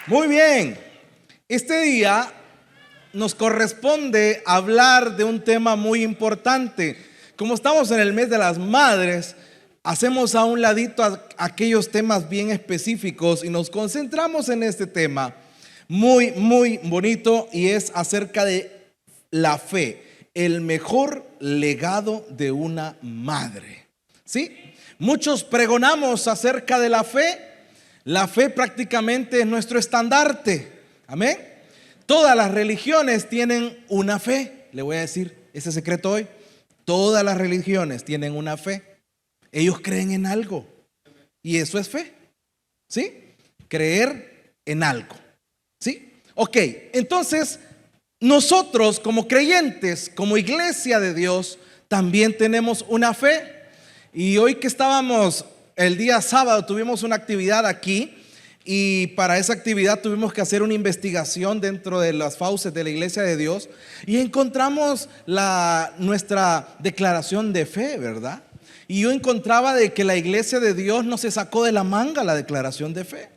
Muy bien, este día nos corresponde hablar de un tema muy importante. Como estamos en el mes de las madres, hacemos a un ladito aquellos temas bien específicos y nos concentramos en este tema muy bonito, y es acerca de la fe, el mejor legado de una madre. ¿Sí? Muchos pregonamos acerca de la fe. La fe prácticamente es nuestro estandarte. Amén. Todas las religiones tienen una fe. Le voy a decir ese secreto hoy. Todas las religiones tienen una fe. Ellos creen en algo, y eso es fe. ¿Sí? Creer en algo. ¿Sí? Ok, entonces nosotros como creyentes, como iglesia de Dios, también tenemos una fe. Y hoy que estábamos el día sábado, tuvimos una actividad aquí, y para esa actividad tuvimos que hacer una investigación dentro de las fauces de la iglesia de Dios, y encontramos nuestra declaración de fe, ¿verdad? Y yo encontraba de que la iglesia de Dios no se sacó de la manga la declaración de fe.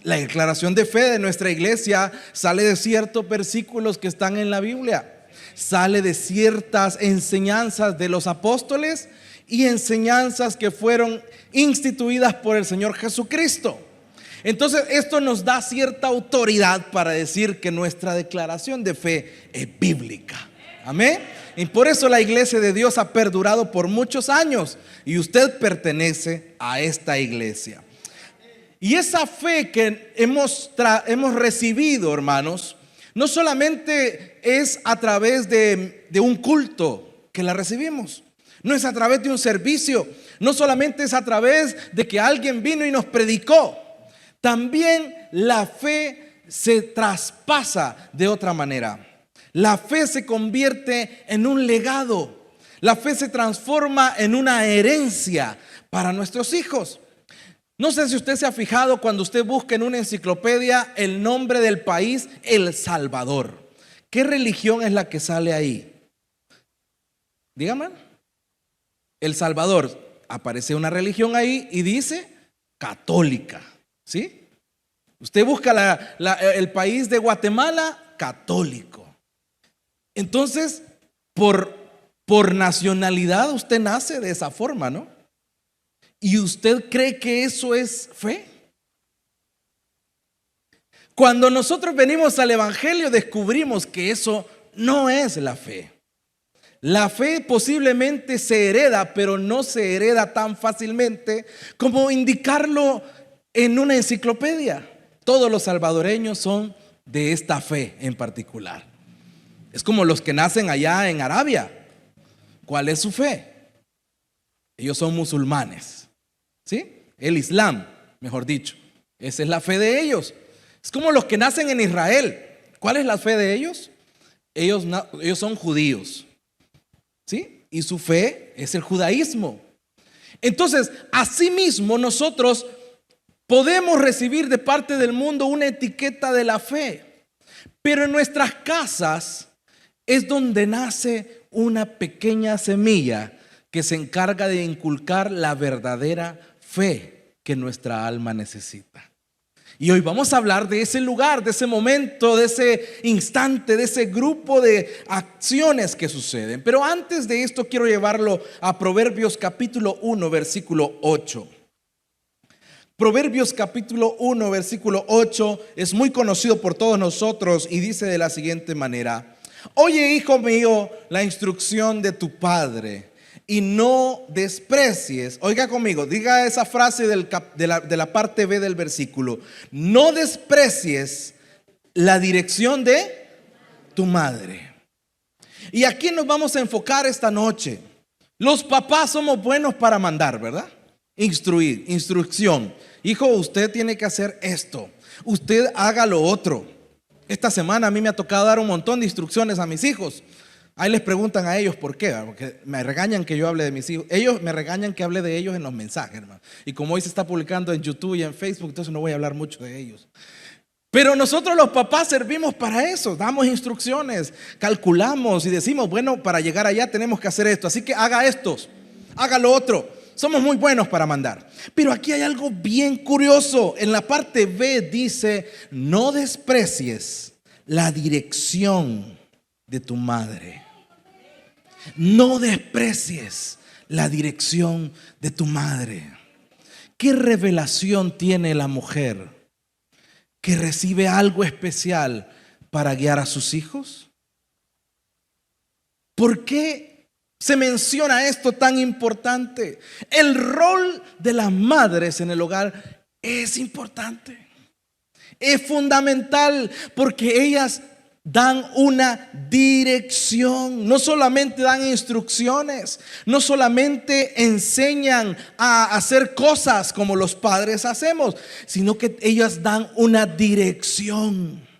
La declaración de fe de nuestra iglesia sale de ciertos versículos que están en la Biblia, sale de ciertas enseñanzas de los apóstoles y enseñanzas que fueron instituidas por el Señor Jesucristo. Entonces esto nos da cierta autoridad para decir que nuestra declaración de fe es bíblica. Amén. Y por eso la iglesia de Dios ha perdurado por muchos años, y usted pertenece a esta iglesia. Y esa fe que hemos recibido, hermanos, no solamente es a través de un culto que la recibimos, no es a través de un servicio, no solamente es a través de que alguien vino y nos predicó. También la fe se traspasa de otra manera. La fe se convierte en un legado. La fe se transforma en una herencia para nuestros hijos. No sé si usted se ha fijado cuando usted busca en una enciclopedia el nombre del país, El Salvador. ¿Qué religión es la que sale ahí? Dígame. El Salvador, aparece una religión ahí y dice católica. ¿Sí? Usted busca el país de Guatemala, católico. Entonces, por nacionalidad usted nace de esa forma, ¿no? ¿Y usted cree que eso es fe? Cuando nosotros venimos al evangelio, descubrimos que eso no es la fe. La fe posiblemente se hereda, pero no se hereda tan fácilmente como indicarlo en una enciclopedia. Todos los salvadoreños son de esta fe en particular. Es como los que nacen allá en Arabia. ¿Cuál es su fe? Ellos son musulmanes. ¿Sí? El Islam, mejor dicho. Esa es la fe de ellos. Es como los que nacen en Israel. ¿Cuál es la fe de ellos? Ellos son judíos. ¿Sí? Y su fe es el judaísmo. Entonces, asimismo, nosotros podemos recibir de parte del mundo una etiqueta de la fe, pero en nuestras casas es donde nace una pequeña semilla que se encarga de inculcar la verdadera fe que nuestra alma necesita. Y hoy vamos a hablar de ese lugar, de ese momento, de ese instante, de ese grupo de acciones que suceden. Pero antes de esto quiero llevarlo a Proverbios capítulo 1, versículo 8. Proverbios capítulo 1, versículo 8 es muy conocido por todos nosotros y dice de la siguiente manera: oye, hijo mío, la instrucción de tu padre, y no desprecies. Oiga conmigo, diga esa frase de la parte B del versículo: no desprecies la dirección de tu madre. Y aquí nos vamos a enfocar esta noche. Los papás somos buenos para mandar, ¿verdad? Instruir, instrucción. Hijo, usted tiene que hacer esto, usted haga lo otro. Esta semana a mí me ha tocado dar un montón de instrucciones a mis hijos. Ahí les preguntan a ellos por qué, porque me regañan que yo hable de mis hijos. Ellos me regañan que hable de ellos en los mensajes, hermano. Y como hoy se está publicando en YouTube y en Facebook, entonces no voy a hablar mucho de ellos. Pero nosotros los papás servimos para eso, damos instrucciones, calculamos y decimos, bueno, para llegar allá tenemos que hacer esto, así que haga esto, haga lo otro. Somos muy buenos para mandar. Pero aquí hay algo bien curioso. En la parte B dice, no desprecies la dirección de tu madre. No desprecies la dirección de tu madre. ¿Qué revelación tiene la mujer que recibe algo especial para guiar a sus hijos? ¿Por qué se menciona esto tan importante? El rol de las madres en el hogar es importante, es fundamental, porque ellas dan una dirección. No solamente dan instrucciones, no solamente enseñan a hacer cosas como los padres hacemos, sino que ellas dan una dirección.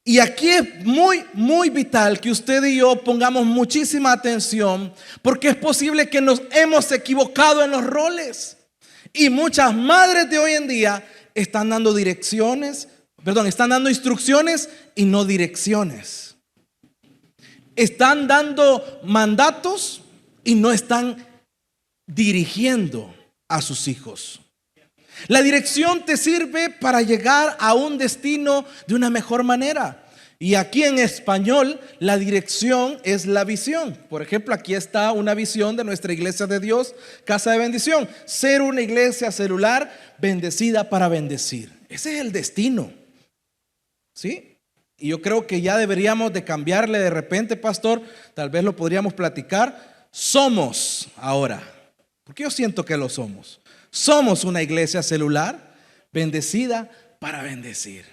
Y aquí es muy vital que usted y yo pongamos muchísima atención, porque es posible que nos hemos equivocado en los roles. Y muchas madres de hoy en día están dando están dando instrucciones y no direcciones. Están dando mandatos y no están dirigiendo a sus hijos. La dirección te sirve para llegar a un destino de una mejor manera. Y aquí en español, la dirección es la visión. Por ejemplo, aquí está una visión de nuestra iglesia de Dios, Casa de Bendición. Ser una iglesia celular bendecida para bendecir. Ese es el destino. ¿Sí? Y yo creo que ya deberíamos de cambiarle de repente, pastor. Tal vez lo podríamos platicar. Somos ahora, porque yo siento que lo somos. Somos una iglesia celular bendecida para bendecir.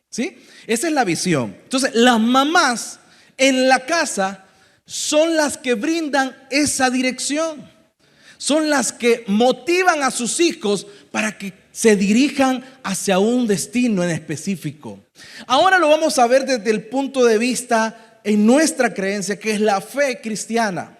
¿Sí? Esa es la visión. Entonces, las mamás en la casa son las que brindan esa dirección. Son las que motivan a sus hijos para que se dirijan hacia un destino en específico. Ahora lo vamos a ver desde el punto de vista en nuestra creencia, que es la fe cristiana.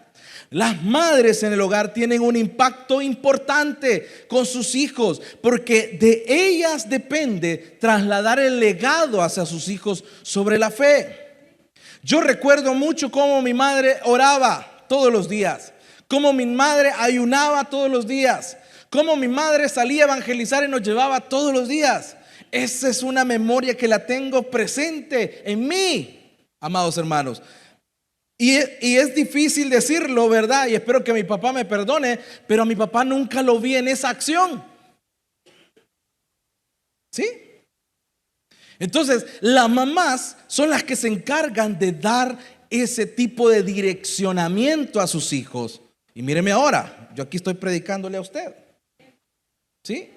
Las madres en el hogar tienen un impacto importante con sus hijos, porque de ellas depende trasladar el legado hacia sus hijos sobre la fe. Yo recuerdo mucho cómo mi madre oraba todos los días, cómo mi madre ayunaba todos los días, cómo mi madre salía a evangelizar y nos llevaba todos los días. Esa es una memoria que la tengo presente en mí, amados hermanos. Y es difícil decirlo, ¿verdad? Y espero que mi papá me perdone, pero a mi papá nunca lo vi en esa acción. ¿Sí? Entonces, las mamás son las que se encargan de dar ese tipo de direccionamiento a sus hijos. Y míreme ahora, yo aquí estoy predicándole a usted. ¿Sí?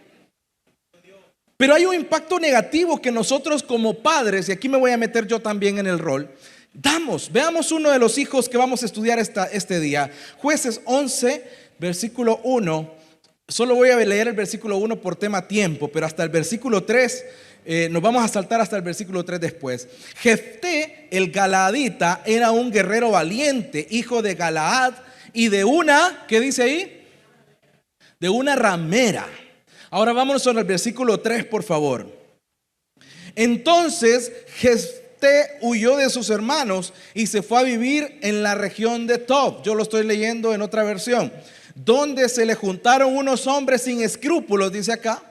Pero hay un impacto negativo que nosotros como padres, y aquí me voy a meter yo también en el rol, damos. Veamos uno de los hijos que vamos a estudiar este día. Jueces 11, versículo 1. Solo voy a leer el versículo 1 por tema tiempo, pero hasta el versículo 3, nos vamos a saltar hasta el versículo 3 después. Jefté, el galaadita, era un guerrero valiente, hijo de Galaad y de una, ¿qué dice ahí? De una ramera. Ahora vámonos al versículo 3, por favor. Entonces Jefté huyó de sus hermanos y se fue a vivir en la región de Tob. Yo lo estoy leyendo en otra versión. Donde se le juntaron unos hombres sin escrúpulos, dice acá.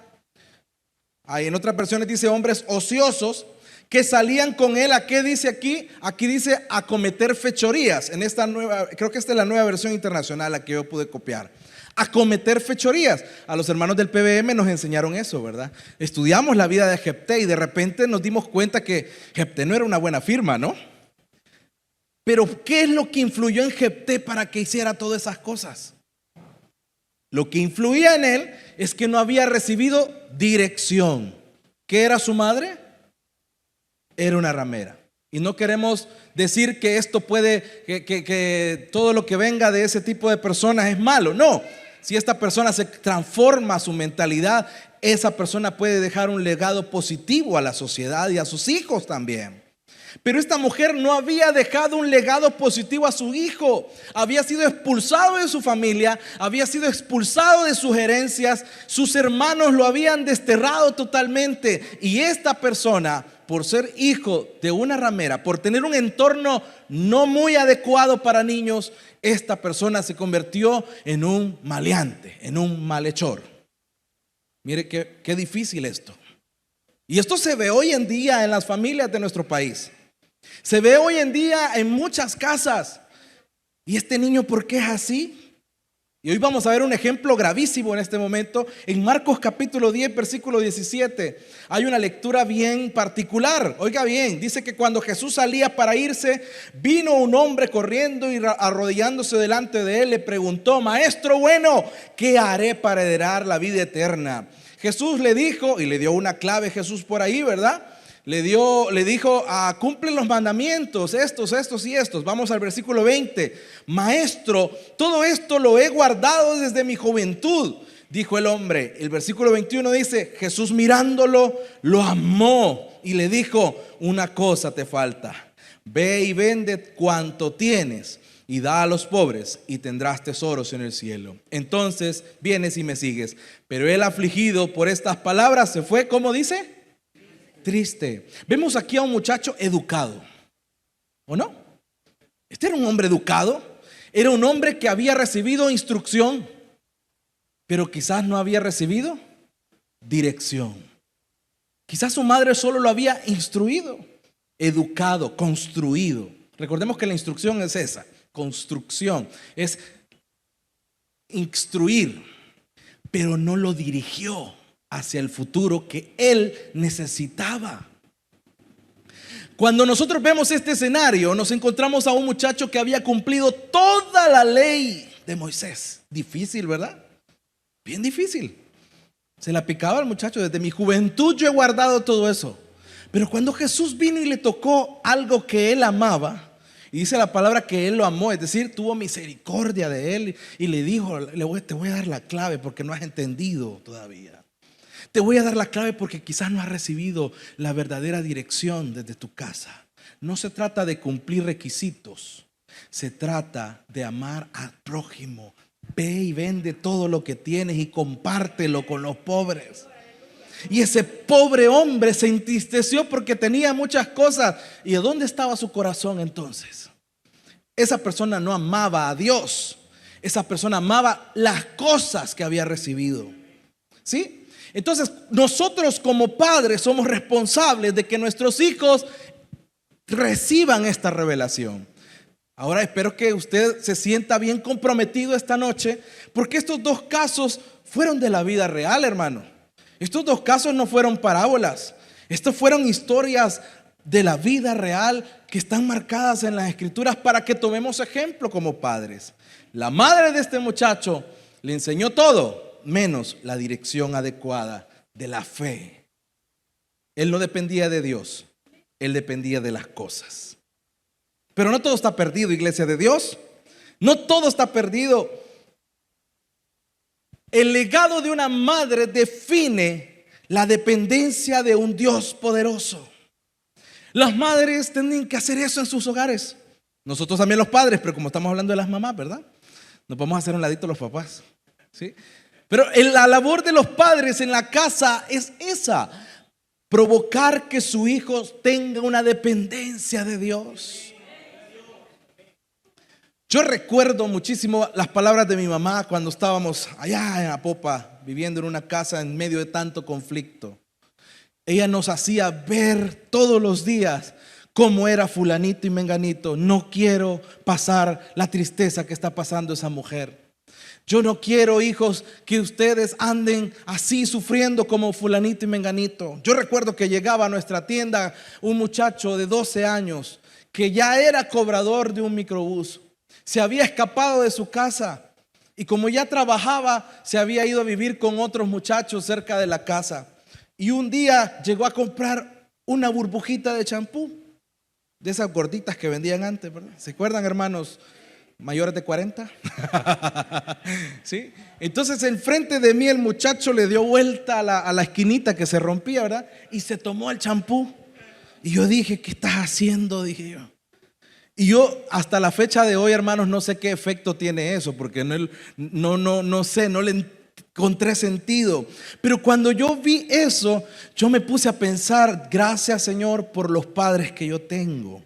Ahí en otras versiones dice hombres ociosos que salían con él. ¿A qué dice aquí? Aquí dice a cometer fechorías. En esta nueva, creo que esta es la nueva versión internacional la que yo pude copiar. A cometer fechorías. A los hermanos del PBM nos enseñaron eso, ¿verdad? Estudiamos la vida de Jefté y de repente nos dimos cuenta que Jefté no era una buena firma, ¿no? Pero ¿qué es lo que influyó en Jefté para que hiciera todas esas cosas? Lo que influía en él es que no había recibido dirección. ¿Qué era su madre? Era una ramera. Y no queremos decir que esto puede, que todo lo que venga de ese tipo de personas es malo. No, si esta persona se transforma su mentalidad, esa persona puede dejar un legado positivo a la sociedad y a sus hijos también. Pero esta mujer no había dejado un legado positivo a su hijo. Había sido expulsado de su familia, había sido expulsado de sus herencias. Sus hermanos lo habían desterrado totalmente. Y esta persona, por ser hijo de una ramera, por tener un entorno no muy adecuado para niños, esta persona se convirtió en un maleante, en un malhechor. Mire qué difícil esto. Y esto se ve hoy en día en las familias de nuestro país. Se ve hoy en día en muchas casas. ¿Y este niño por qué es así? Y hoy vamos a ver un ejemplo gravísimo en este momento. En Marcos capítulo 10, versículo 17, hay una lectura bien particular. Oiga bien, dice que cuando Jesús salía para irse, vino un hombre corriendo y arrodillándose delante de él, le preguntó: Maestro bueno, ¿qué haré para heredar la vida eterna? Jesús le dijo, y le dio una clave Jesús por ahí, ¿verdad? Le dijo: cumple los mandamientos, estos y estos. Vamos al versículo 20. Maestro, todo esto lo he guardado desde mi juventud, dijo el hombre. El versículo 21 dice: Jesús mirándolo, lo amó y le dijo: una cosa te falta. Ve y vende cuanto tienes y da a los pobres, y tendrás tesoros en el cielo. Entonces vienes y me sigues. Pero él, afligido por estas palabras, se fue, ¿cómo dice? Triste. Vemos aquí a un muchacho educado, ¿o no? Este era un hombre educado, era un hombre que había recibido instrucción, pero quizás no había recibido dirección. Quizás su madre solo lo había instruido, educado, construido. Recordemos que la instrucción es esa, construcción, es instruir, pero no lo dirigió hacia el futuro que él necesitaba. Cuando nosotros vemos este escenario, nos encontramos a un muchacho que había cumplido toda la ley de Moisés. Difícil, ¿verdad? Bien difícil. Se la picaba al muchacho: desde mi juventud yo he guardado todo eso. Pero cuando Jesús vino y le tocó algo que él amaba, y dice la palabra que él lo amó, es decir, tuvo misericordia de él y le dijo: te voy a dar la clave porque no has entendido todavía. Te voy a dar la clave porque quizás no has recibido la verdadera dirección desde tu casa. No se trata de cumplir requisitos, se trata de amar al prójimo. Ve y vende todo lo que tienes y compártelo con los pobres. Y ese pobre hombre se entristeció porque tenía muchas cosas. ¿Y de dónde estaba su corazón entonces? Esa persona no amaba a Dios. Esa persona amaba las cosas que había recibido. ¿Sí? Entonces, nosotros como padres somos responsables de que nuestros hijos reciban esta revelación. Ahora espero que usted se sienta bien comprometido esta noche, porque estos dos casos fueron de la vida real, hermano. Estos dos casos no fueron parábolas. Estos fueron historias de la vida real que están marcadas en las escrituras para que tomemos ejemplo como padres. La madre de este muchacho le enseñó todo, menos la dirección adecuada de la fe. Él no dependía de Dios, él dependía de las cosas. Pero no todo está perdido, iglesia de Dios. No todo está perdido. El legado de una madre define la dependencia de un Dios poderoso. Las madres tienen que hacer eso en sus hogares. Nosotros también los padres, pero como estamos hablando de las mamás, ¿verdad? Nos vamos a hacer un ladito los papás, ¿sí? Pero la labor de los padres en la casa es esa: provocar que su hijo tenga una dependencia de Dios. Yo recuerdo muchísimo las palabras de mi mamá cuando estábamos allá en Apopa, viviendo en una casa en medio de tanto conflicto. Ella nos hacía ver todos los días cómo era fulanito y menganito. No quiero pasar la tristeza que está pasando esa mujer. Yo no quiero, hijos, que ustedes anden así sufriendo como fulanito y menganito. Yo recuerdo que llegaba a nuestra tienda un muchacho de 12 años que ya era cobrador de un microbús. Se había escapado de su casa y como ya trabajaba, se había ido a vivir con otros muchachos cerca de la casa. Y un día llegó a comprar una burbujita de champú, de esas gorditas que vendían antes, ¿verdad? ¿Se acuerdan, hermanos mayores de 40? ¿Sí? Entonces enfrente de mí el muchacho le dio vuelta a la esquinita que se rompía, ¿verdad? Y se tomó el champú. Y yo dije: ¿qué estás haciendo? Dije yo. Y yo hasta la fecha de hoy, hermanos, no sé qué efecto tiene eso, porque no sé, no le encontré sentido. Pero cuando yo vi eso, yo me puse a pensar, gracias Señor por los padres que yo tengo,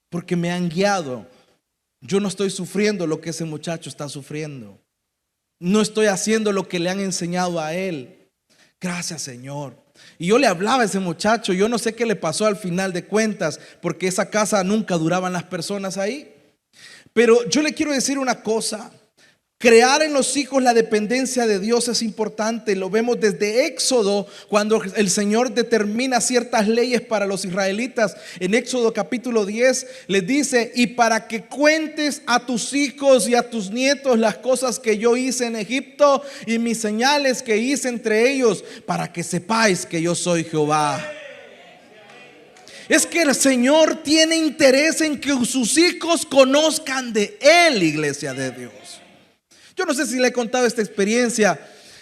porque me han guiado. Yo no estoy sufriendo lo que ese muchacho está sufriendo. No estoy haciendo lo que le han enseñado a él. Gracias Señor. Y yo le hablaba a ese muchacho, yo no sé qué le pasó al final de cuentas, porque esa casa nunca duraban las personas ahí. Pero yo le quiero decir una cosa. Crear en los hijos la dependencia de Dios es importante. Lo vemos desde Éxodo, cuando el Señor determina ciertas leyes para los israelitas. En Éxodo capítulo 10 les dice: y para que cuentes a tus hijos y a tus nietos las cosas que yo hice en Egipto y mis señales que hice entre ellos, para que sepáis que yo soy Jehová. Es que el Señor tiene interés en que sus hijos conozcan de Él, iglesia de Dios. Yo no sé si le he contado esta experiencia,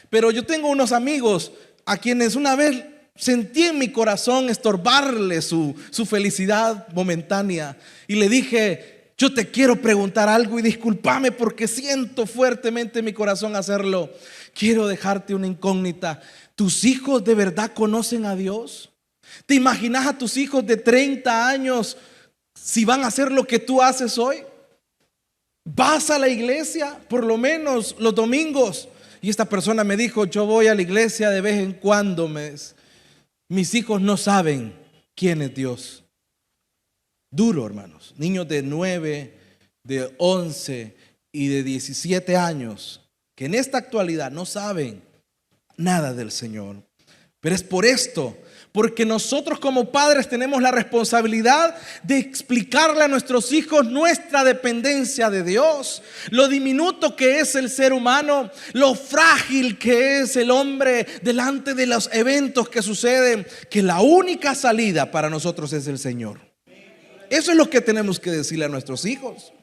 pero yo tengo unos amigos a quienes una vez sentí en mi corazón estorbarle su felicidad momentánea. Y le dije: yo te quiero preguntar algo y discúlpame porque siento fuertemente en mi corazón hacerlo. Quiero dejarte una incógnita. ¿Tus hijos de verdad conocen a Dios? ¿Te imaginas a tus hijos de 30 años si van a hacer lo que tú haces hoy? ¿Vas a la iglesia por lo menos los domingos? Y esta persona me dijo: yo voy a la iglesia de vez en cuando. Mis hijos no saben quién es Dios. Duro, hermanos. Niños de 9, de 11 y de 17 años que en esta actualidad no saben nada del Señor. Pero es por esto, porque nosotros como padres tenemos la responsabilidad de explicarle a nuestros hijos nuestra dependencia de Dios, lo diminuto que es el ser humano, lo frágil que es el hombre delante de los eventos que suceden, que la única salida para nosotros es el Señor. Eso es lo que tenemos que decirle a nuestros hijos.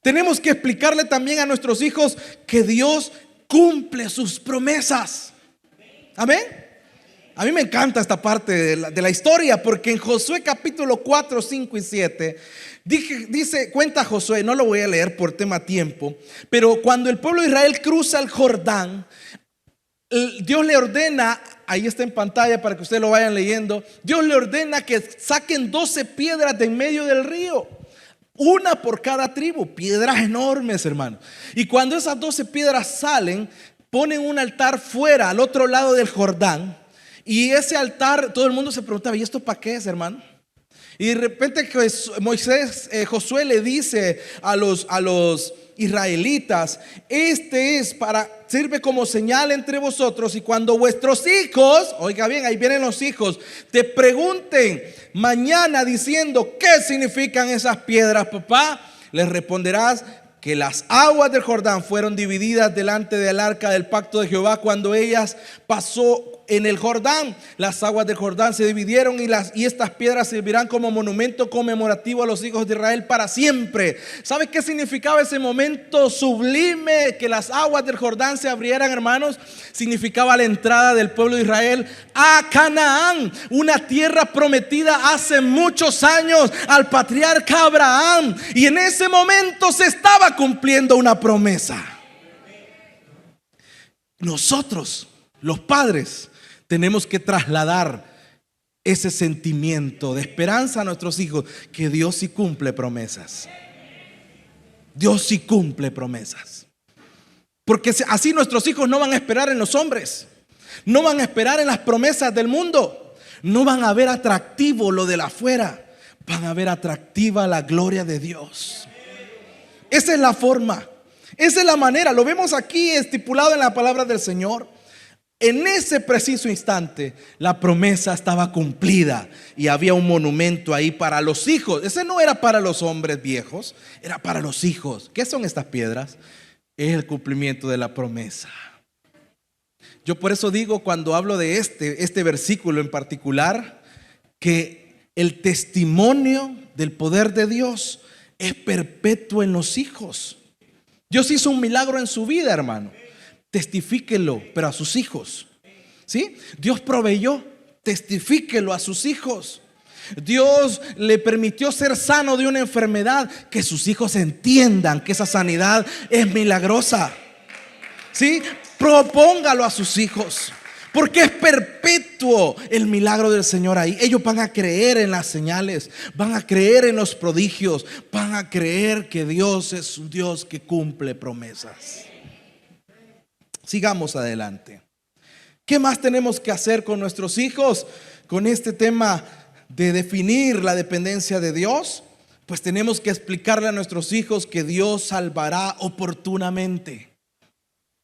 Tenemos que explicarle también a nuestros hijos que Dios cumple sus promesas. Amén. A mí me encanta esta parte de la historia, porque en Josué capítulo 4, 5 y 7 cuenta Josué, no lo voy a leer por tema tiempo, pero cuando el pueblo de Israel cruza el Jordán, Dios le ordena, ahí está en pantalla para que ustedes lo vayan leyendo, Dios le ordena que saquen 12 piedras de en medio del río, una por cada tribu, piedras enormes, hermano. Y cuando esas 12 piedras salen, ponen un altar fuera, al otro lado del Jordán. Y ese altar, todo el mundo se preguntaba: ¿y esto para qué es, hermano? Y de repente Josué le dice a los israelitas: sirve como señal entre vosotros, y cuando vuestros hijos, oiga bien, ahí vienen los hijos, te pregunten mañana diciendo: ¿qué significan esas piedras, papá? Les responderás que las aguas del Jordán fueron divididas delante del arca del pacto de Jehová cuando ellas pasó en el Jordán. Las aguas del Jordán se dividieron y estas piedras servirán como monumento conmemorativo a los hijos de Israel para siempre. ¿Sabes qué significaba ese momento sublime que las aguas del Jordán se abrieran, hermanos? Significaba la entrada del pueblo de Israel a Canaán, una tierra prometida hace muchos años al patriarca Abraham, y en ese momento se estaba cumpliendo una promesa. Nosotros, los padres, tenemos que trasladar ese sentimiento de esperanza a nuestros hijos, que Dios sí cumple promesas. Dios sí cumple promesas. Porque así nuestros hijos no van a esperar en los hombres, no van a esperar en las promesas del mundo, no van a ver atractivo lo de la afuera, van a ver atractiva la gloria de Dios. Esa es la forma, esa es la manera. Lo vemos aquí estipulado en la palabra del Señor. En ese preciso instante la promesa estaba cumplida y había un monumento ahí para los hijos. Ese no era para los hombres viejos, era para los hijos. ¿Qué son estas piedras? Es el cumplimiento de la promesa. Yo por eso digo, cuando hablo de este versículo en particular, que el testimonio del poder de Dios es perpetuo en los hijos. Dios hizo un milagro en su vida, hermano. Testifíquelo, pero a sus hijos. ¿Sí? Dios proveyó, testifíquelo a sus hijos. Dios le permitió ser sano de una enfermedad, que sus hijos entiendan que esa sanidad es milagrosa. ¿Sí? Propóngalo a sus hijos, porque es perpetuo el milagro del Señor ahí. Ellos van a creer en las señales, van a creer en los prodigios, van a creer que Dios es un Dios que cumple promesas. Sigamos adelante. ¿Qué más tenemos que hacer con nuestros hijos con este tema de definir la dependencia de Dios? Pues tenemos que explicarle a nuestros hijos que Dios salvará oportunamente.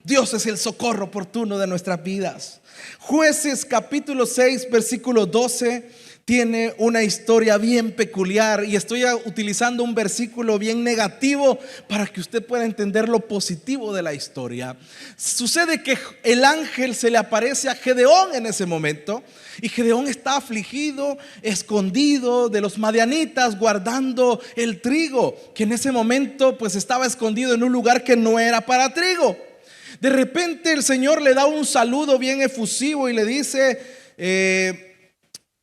Dios es el socorro oportuno de nuestras vidas. Jueces capítulo 6 versículo 12 tiene una historia bien peculiar, y estoy utilizando un versículo bien negativo para que usted pueda entender lo positivo de la historia. Sucede que el ángel se le aparece a Gedeón en ese momento, y Gedeón está afligido, escondido de los madianitas, guardando el trigo, que en ese momento pues estaba escondido en un lugar que no era para trigo. De repente el Señor le da un saludo bien efusivo y le dice: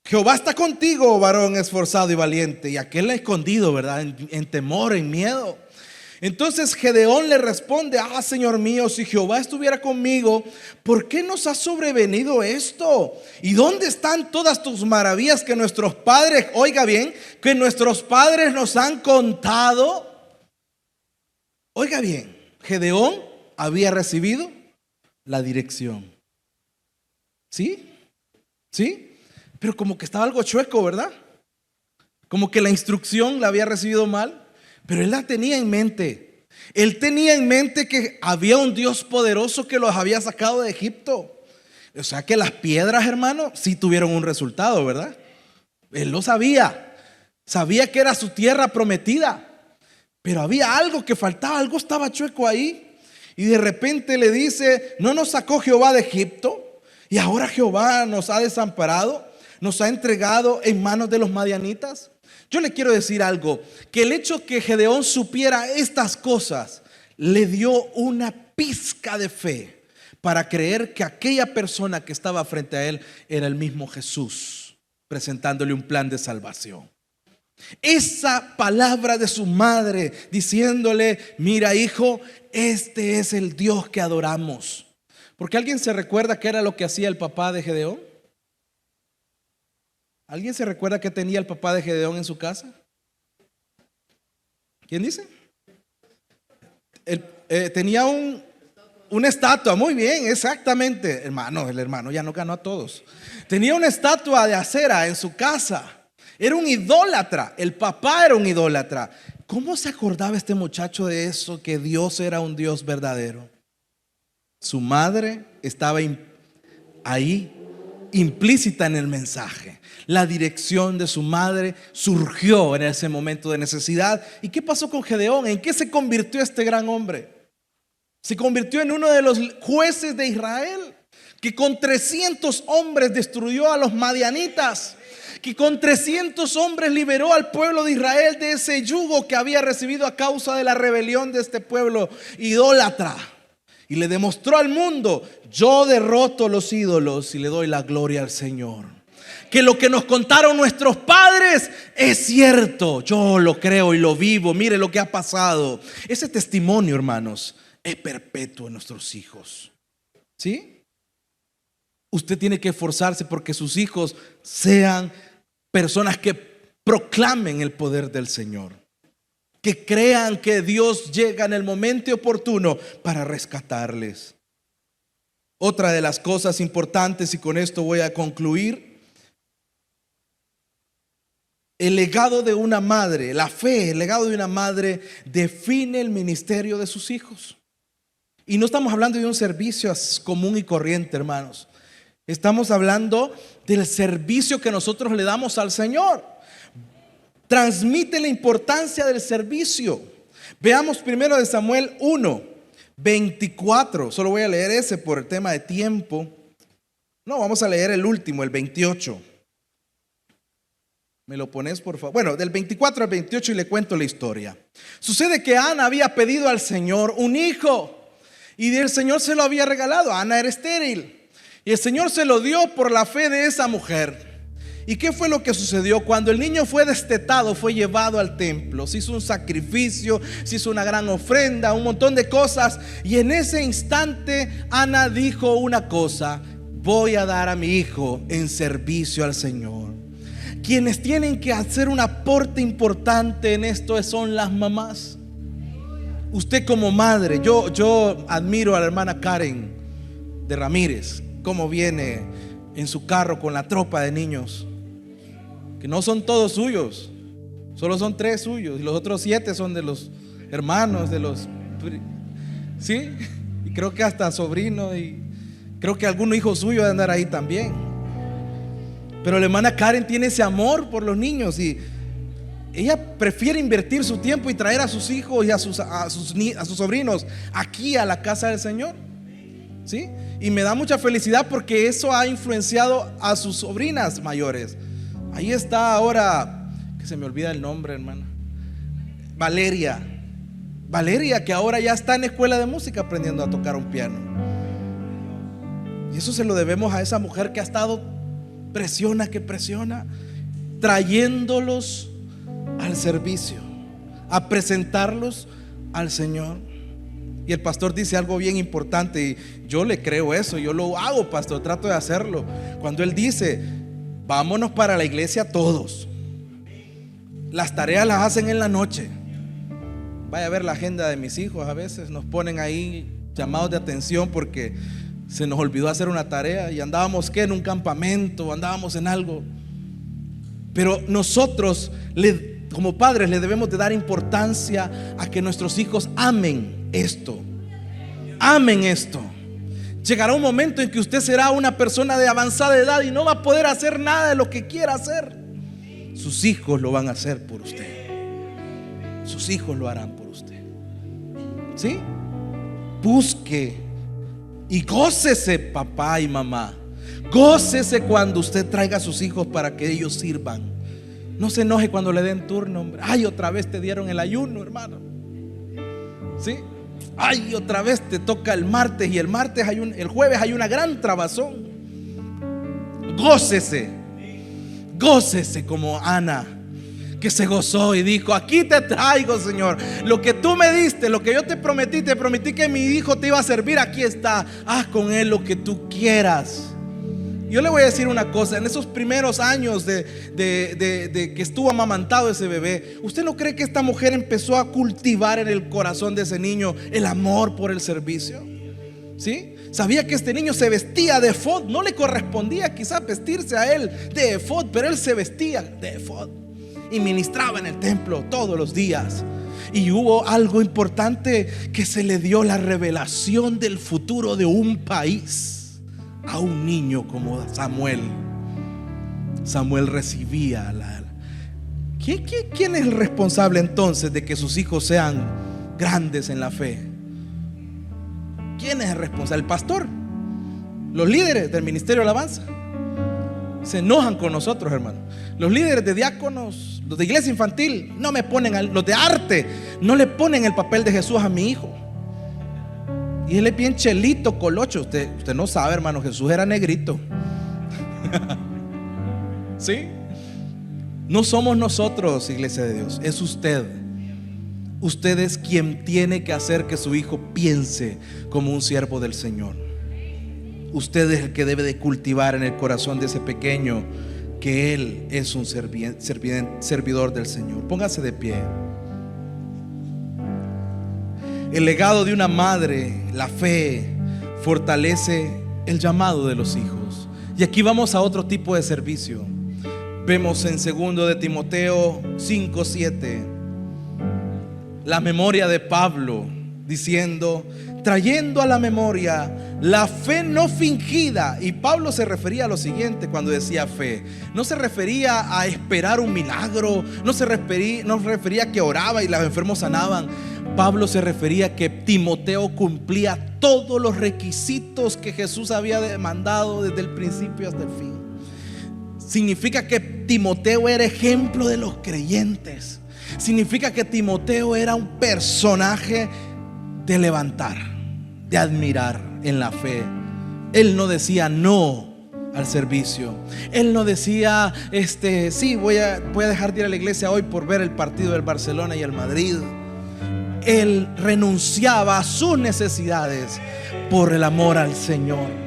Jehová está contigo, varón esforzado y valiente. Y aquel escondido, ¿verdad? En temor, en miedo. Entonces Gedeón le responde: Señor mío, si Jehová estuviera conmigo, ¿por qué nos ha sobrevenido esto? ¿Y dónde están todas tus maravillas que nuestros padres, oiga bien, que nuestros padres nos han contado? Oiga bien, Gedeón había recibido la dirección. ¿Sí? ¿Sí? Pero como que estaba algo chueco, ¿verdad? Como que la instrucción la había recibido mal. Pero él la tenía en mente. Él tenía en mente que había un Dios poderoso que los había sacado de Egipto. O sea que las piedras, hermano, sí tuvieron un resultado, ¿verdad? Él lo sabía. Sabía que era su tierra prometida. Pero había algo que faltaba, algo estaba chueco ahí. Y de repente le dice: ¿no nos sacó Jehová de Egipto? Y ahora Jehová nos ha desamparado, nos ha entregado en manos de los madianitas. Yo le quiero decir algo, que el hecho que Gedeón supiera estas cosas le dio una pizca de fe para creer que aquella persona que estaba frente a él era el mismo Jesús, presentándole un plan de salvación. Esa palabra de su madre diciéndole: mira, hijo, este es el Dios que adoramos. Porque ¿alguien se recuerda qué era lo que hacía el papá de Gedeón? ¿Alguien se recuerda qué tenía el papá de Gedeón en su casa? ¿Quién dice? Tenía una estatua. Muy bien, exactamente. Hermano, el hermano ya no ganó a todos. Tenía una estatua de acera en su casa. Era un idólatra, el papá era un idólatra. ¿Cómo se acordaba este muchacho de eso, que Dios era un Dios verdadero? Su madre estaba ahí, implícita en el mensaje. La dirección de su madre surgió en ese momento de necesidad. ¿Y qué pasó con Gedeón? ¿En qué se convirtió este gran hombre? Se convirtió en uno de los jueces de Israel, que con 300 hombres destruyó a los madianitas, que con 300 hombres liberó al pueblo de Israel de ese yugo que había recibido a causa de la rebelión de este pueblo idólatra. Y le demostró al mundo: yo derroto los ídolos y le doy la gloria al Señor. Que lo que nos contaron nuestros padres es cierto. Yo lo creo y lo vivo. Mire lo que ha pasado. Ese testimonio, hermanos, es perpetuo en nuestros hijos. ¿Sí? Usted tiene que esforzarse porque sus hijos sean personas que proclamen el poder del Señor, que crean que Dios llega en el momento oportuno para rescatarles. Otra de las cosas importantes, y con esto voy a concluir: el legado de una madre, la fe, el legado de una madre define el ministerio de sus hijos. Y no estamos hablando de un servicio común y corriente, hermanos. Estamos hablando del servicio que nosotros le damos al Señor. Transmite la importancia del servicio. Veamos primero de Samuel 1:24. Solo voy a leer ese por el tema de tiempo. No, vamos a leer el último, el 28. ¿Me lo pones, por favor? Bueno, del 24 al 28, y le cuento la historia. Sucede que Ana había pedido al Señor un hijo, y el Señor se lo había regalado. Ana era estéril, y el Señor se lo dio por la fe de esa mujer. ¿Y qué fue lo que sucedió? Cuando el niño fue destetado, fue llevado al templo, se hizo un sacrificio, se hizo una gran ofrenda, un montón de cosas. Y en ese instante Ana dijo una cosa: voy a dar a mi hijo en servicio al Señor. Quienes tienen que hacer un aporte importante en esto son las mamás. Usted como madre, yo admiro a la hermana Karen de Ramírez, cómo viene en su carro con la tropa de niños, que no son todos suyos, solo son 3 suyos, y los otros 7 son de los hermanos, de los, ¿sí? Y creo que hasta sobrino, y creo que algún hijo suyo de andar ahí también. Pero la hermana Karen tiene ese amor por los niños, y ella prefiere invertir su tiempo y traer a sus hijos y a sus sobrinos aquí a la casa del Señor, ¿sí? Y me da mucha felicidad porque eso ha influenciado a sus sobrinas mayores. Ahí está ahora, que se me olvida el nombre, hermana, Valeria, que ahora ya está en escuela de música aprendiendo a tocar un piano. Y eso se lo debemos a esa mujer que ha estado presiona, trayéndolos al servicio, a presentarlos al Señor. Y el pastor dice algo bien importante, y yo le creo eso, yo lo hago, pastor, trato de hacerlo. Cuando él dice: vámonos para la iglesia todos, las tareas las hacen en la noche. Vaya a ver la agenda de mis hijos, a veces nos ponen ahí llamados de atención porque se nos olvidó hacer una tarea y andábamos en un campamento, andábamos en algo. Pero nosotros como padres le debemos de dar importancia a que nuestros hijos amen esto. Amen esto. Llegará un momento en que usted será una persona de avanzada edad y no va a poder hacer nada de lo que quiera hacer. Sus hijos lo van a hacer por usted. Sus hijos lo harán por usted. ¿Sí? Busque y gócese, papá y mamá. Gócese cuando usted traiga a sus hijos para que ellos sirvan. No se enoje cuando le den turno, hombre. Ay, otra vez te dieron el ayuno, hermano. ¿Sí? Ay, otra vez te toca el martes, y el jueves hay una gran trabazón. Gócese. Gócese como Ana, que se gozó y dijo: aquí te traigo, Señor, lo que tú me diste, lo que yo te prometí que mi hijo te iba a servir, aquí está. Haz con él lo que tú quieras. Yo le voy a decir una cosa: en esos primeros años de que estuvo amamantado ese bebé, ¿usted no cree que esta mujer empezó a cultivar en el corazón de ese niño el amor por el servicio? ¿Sí? Sabía que este niño se vestía de efod. No le correspondía quizás vestirse a él de efod, pero él se vestía de efod y ministraba en el templo todos los días. Y hubo algo importante, que se le dio la revelación del futuro de un país a un niño como Samuel. Samuel recibía ¿Quién es el responsable entonces de que sus hijos sean grandes en la fe? ¿Quién es el responsable? El pastor, los líderes del ministerio de alabanza. Se enojan con nosotros, hermano. Los líderes de diáconos, los de iglesia infantil, no me ponen, los de arte, no le ponen el papel de Jesús a mi hijo. Y él es bien chelito, colocho. Usted no sabe, hermano, Jesús era negrito. ¿Sí? No somos nosotros, iglesia de Dios, es usted. Usted es quien tiene que hacer que su hijo piense como un siervo del Señor. Usted es el que debe de cultivar en el corazón de ese pequeño que él es un servidor del Señor. Póngase de pie. El legado de una madre, la fe, fortalece el llamado de los hijos. Y aquí vamos a otro tipo de servicio. Vemos en 2 de Timoteo 5:7 la memoria de Pablo diciendo: trayendo a la memoria la fe no fingida. Y Pablo se refería a lo siguiente cuando decía fe. No se refería a esperar un milagro, no se refería a que oraba y los enfermos sanaban. Pablo se refería a que Timoteo cumplía todos los requisitos que Jesús había demandado desde el principio hasta el fin. Significa que Timoteo era ejemplo de los creyentes. Significa que Timoteo era un personaje de levantar, de admirar en la fe. Él no decía no al servicio. Él no decía, sí, voy a dejar de ir a la iglesia hoy por ver el partido del Barcelona y el Madrid. Él renunciaba a sus necesidades por el amor al Señor.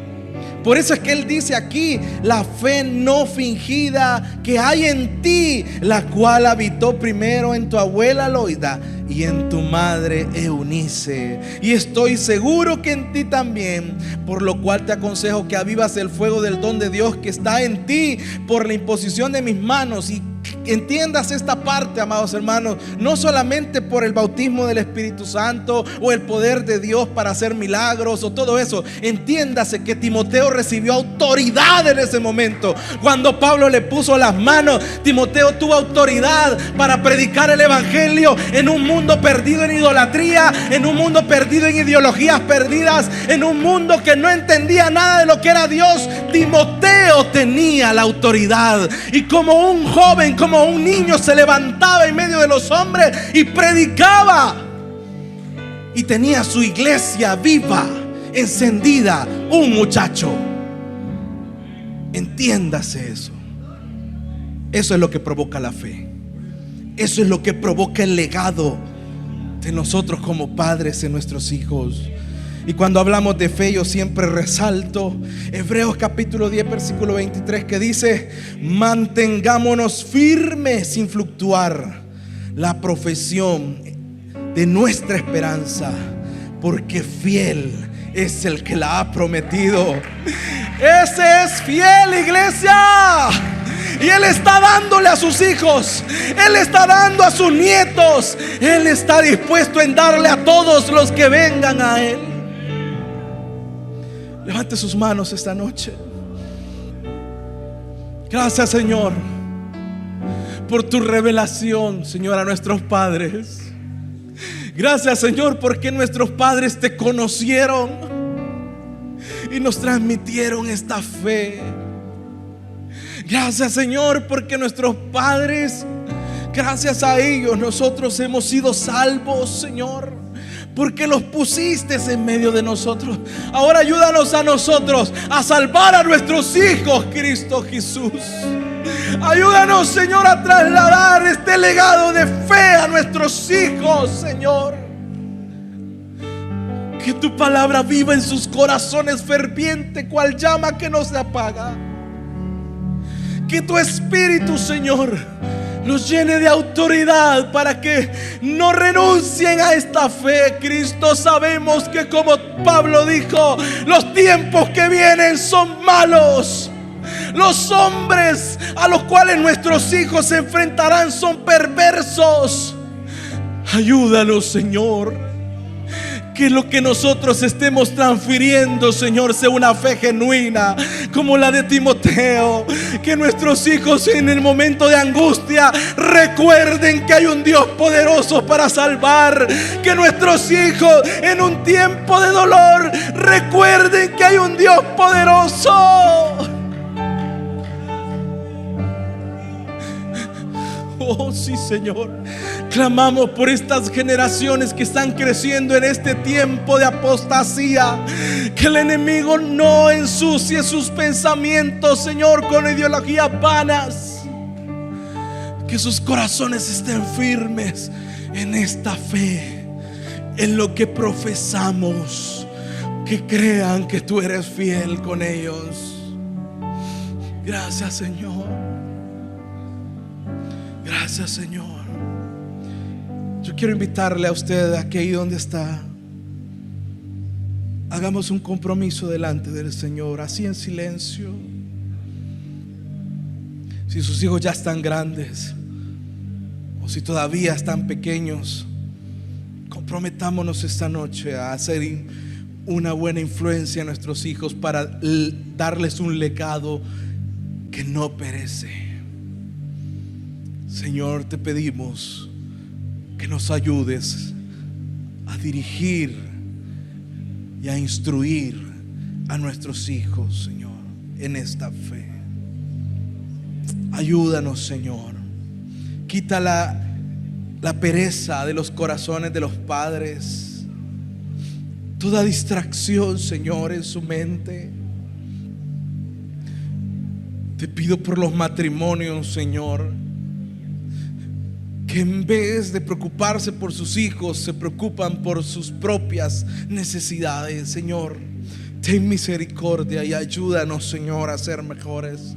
Por eso es que él dice aquí: la fe no fingida que hay en ti, la cual habitó primero en tu abuela Loida y en tu madre Eunice, y estoy seguro que en ti también, por lo cual te aconsejo que avivas el fuego del don de Dios que está en ti por la imposición de mis manos. Y entiendas esta parte, amados hermanos, no solamente por el bautismo del Espíritu Santo o el poder de Dios para hacer milagros o todo eso. Entiéndase que Timoteo recibió autoridad en ese momento. Cuando Pablo le puso las manos, Timoteo tuvo autoridad para predicar el evangelio en un mundo perdido en idolatría, en un mundo perdido en ideologías perdidas, en un mundo que no entendía nada de lo que era Dios. Timoteo tenía la autoridad, y como un joven, como un niño, se levantaba en medio de los hombres y predicaba, y tenía su iglesia viva, encendida. Un muchacho. Entiéndase eso. Eso es lo que provoca la fe. Eso es lo que provoca el legado de nosotros como padres en nuestros hijos. Y cuando hablamos de fe, yo siempre resalto Hebreos capítulo 10 versículo 23, que dice: mantengámonos firmes sin fluctuar la profesión de nuestra esperanza, porque fiel es el que la ha prometido. Ese es fiel, iglesia. Y Él está dándole a sus hijos, Él está dando a sus nietos, Él está dispuesto en darle a todos los que vengan a Él. Levante sus manos esta noche. Gracias, Señor, por tu revelación, Señor, a nuestros padres. Gracias, Señor, porque nuestros padres te conocieron y nos transmitieron esta fe. Gracias, Señor, porque nuestros padres, gracias a ellos nosotros hemos sido salvos, Señor, porque los pusiste en medio de nosotros. Ahora ayúdanos a nosotros a salvar a nuestros hijos, Cristo Jesús. Ayúdanos, Señor, a trasladar este legado de fe a nuestros hijos, Señor. Que tu palabra viva en sus corazones ferviente, cual llama que no se apaga. Que tu Espíritu, Señor, los llene de autoridad para que no renuncien a esta fe. Cristo, sabemos que, como Pablo dijo, los tiempos que vienen son malos. Los hombres a los cuales nuestros hijos se enfrentarán son perversos. Ayúdanos, Señor, que lo que nosotros estemos transfiriendo, Señor, sea una fe genuina como la de Timoteo. Que nuestros hijos en el momento de angustia recuerden que hay un Dios poderoso para salvar. Que nuestros hijos en un tiempo de dolor recuerden que hay un Dios poderoso. Oh, sí, Señor. Clamamos por estas generaciones que están creciendo en este tiempo de apostasía. Que el enemigo no ensucie sus pensamientos, Señor, con ideologías vanas. Que sus corazones estén firmes en esta fe, en lo que profesamos. Que crean que tú eres fiel con ellos. Gracias, Señor. Gracias, Señor. Yo quiero invitarle a usted a que ahí donde está, hagamos un compromiso delante del Señor, así en silencio. Si sus hijos ya están grandes o si todavía están pequeños, comprometámonos esta noche a hacer una buena influencia a nuestros hijos para darles un legado que no perece. Señor, te pedimos que nos ayudes a dirigir y a instruir a nuestros hijos, Señor, en esta fe. Ayúdanos, Señor. Quita la pereza de los corazones de los padres, toda distracción, Señor, en su mente. Te pido por los matrimonios, Señor, que en vez de preocuparse por sus hijos, se preocupan por sus propias necesidades. Señor, ten misericordia y ayúdanos, Señor, a ser mejores.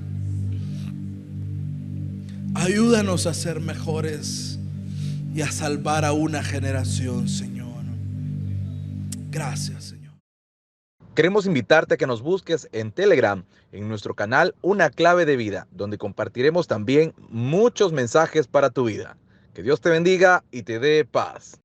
Ayúdanos a ser mejores y a salvar a una generación, Señor. Gracias, Señor. Queremos invitarte a que nos busques en Telegram, en nuestro canal Una Clave de Vida, donde compartiremos también muchos mensajes para tu vida. Que Dios te bendiga y te dé paz.